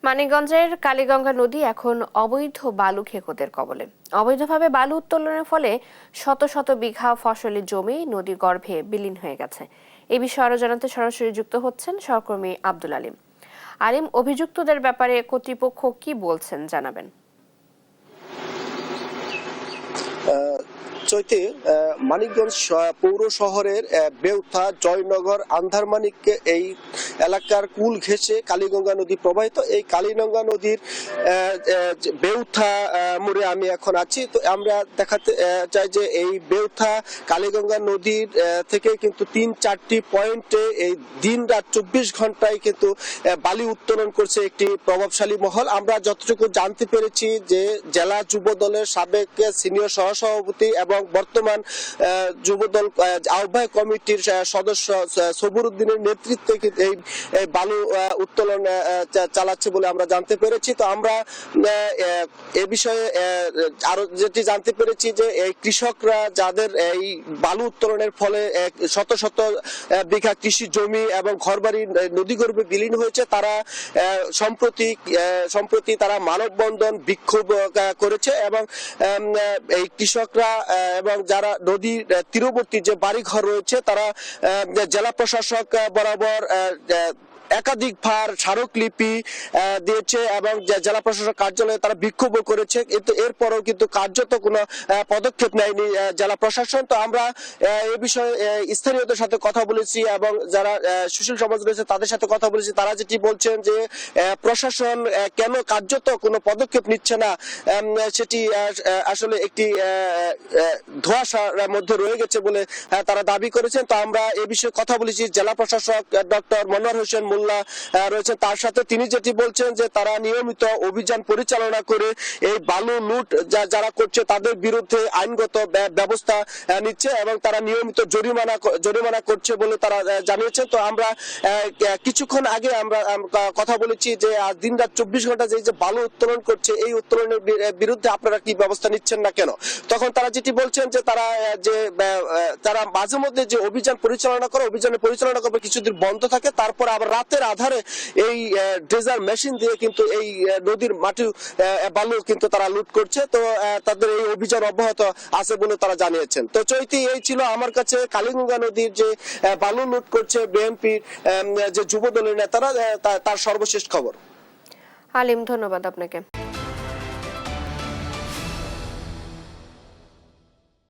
মানিকগঞ্জের কালীগঙ্গা নদী এখন অবৈধ বালু খেকোদের কবলে। অবৈধভাবে বালু উত্তোলনের ফলে শত শত বিঘা ফসলি জমি নদী গর্ভে বিলীন হয়ে গেছে। এই বিষয়ে আরো জানাতে সরাসরি যুক্ত হচ্ছেন সহকর্মী আব্দুল আলিম। আলিম, অভিযুক্তদের ব্যাপারে কর্তৃপক্ষ কি বলছেন জানাবেন। চৈতি, মানিকগঞ্জ পৌর শহরের বেউথা, জয়নগর, আন্ধারমানিক এই এলাকার কুল ঘেঁষে কালীগঙ্গা নদী প্রবাহিত। এই কালীগঙ্গা নদীর বেউথা মোড়ে আমি এখন আছি। তো আমরা দেখাতে চাই যে এই বেউথা কালীগঙ্গা নদীর থেকে কিন্তু 3-4টি পয়েন্টে এই দিন রাত 24 ঘন্টায় কিন্তু বালি উত্তোলন করছে একটি প্রভাবশালী মহল। আমরা যতটুকু জানতে পেরেছি যে জেলা যুব দলের সাবেক সিনিয়র সহসভাপতি এবং বর্তমান যুবদল আহ্বায়ক কমিটির সদস্য সবুর উদ্দিনের নেতৃত্বে এই বালু উত্তোলন চালাচ্ছে বলে আমরা জানতে পেরেছি। তো আমরা এ বিষয়ে আরো যেটি জানতে পেরেছি যে এই কৃষকরা যাদের এই বালু উত্তোলনের ফলে শত শত বিঘা কৃষি জমি এবং ঘরবাড়ি নদীগর্ভে বিলীন হয়েছে, তারা সম্প্রতি তারা মানববন্ধন বিক্ষোভ করেছে এবং এই কৃষকরা এবং যারা নদীর তীরবর্তী যে বাড়িঘর রয়েছে তারা জেলা প্রশাসক বরাবর একাধিকবার স্মারকলিপি দিয়েছে এবং জেলা প্রশাসক কার্যালয়ে তারা বিক্ষোভ করেছে, কিন্তু এরপরও কিন্তু কার্যত কোনো পদক্ষেপ নেয়নি জেলা প্রশাসন। তো আমরা এই বিষয়ে স্থানীয়দের সাথে কথা বলেছি এবং যারা সুশীল সমাজ রয়েছে তাদের সাথে কথা বলেছি। তারা যেটি বলছেন যে প্রশাসন কেন কার্যত কোনো পদক্ষেপ নিচ্ছে না, সেটি আসলে একটি ধোঁয়াশার মধ্যে রয়ে গেছে বলে তারা দাবি করেছেন। তো আমরা এই বিষয়ে কথা বলেছি জেলা প্রশাসক ডক্টর মনোয়ার হোসেন মোল্লা রয়েছে তার সাথে। তিনি যেটি বলছেন যে তারা নিয়মিত অভিযান পরিচালনা করে এই বালু লুট যারা করছে তাদের বিরুদ্ধে আইনগত ব্যবস্থা নিচ্ছে এবং তারা নিয়মিত জরিমানা করছে বলে তারা জানিয়েছেন। তো আমরা কিছুক্ষণ আগে আমরা কথা বলেছি যে আজ দিন রাত 24 ঘন্টা যে বালু উত্তোলন করছে এই উত্তোলনের বিরুদ্ধে আপনারা কি ব্যবস্থা নিচ্ছেন না কেন। তখন তারা যেটি বলছেন যে তারা মাঝে মধ্যে যে অভিযান পরিচালনা করবে কিছুদিন বন্ধ থাকে, তারপর আবার রাতের আধারে এই ড্রেজার মেশিন দিয়ে কিন্তু এই নদীর মাটি বালু কিন্তু তারা লুট করছে। তো তাদের এই অভিযান অব্যাহত আছে বলে তারা জানিয়েছেন। তো চৈতি, এই ছিল আমার কাছে কালীগঙ্গা নদীর যে বালু লুট করছে বিএনপির যে যুব দলের নেতারা তার সর্বশেষ খবর। আলিম, ধন্যবাদ আপনাকে।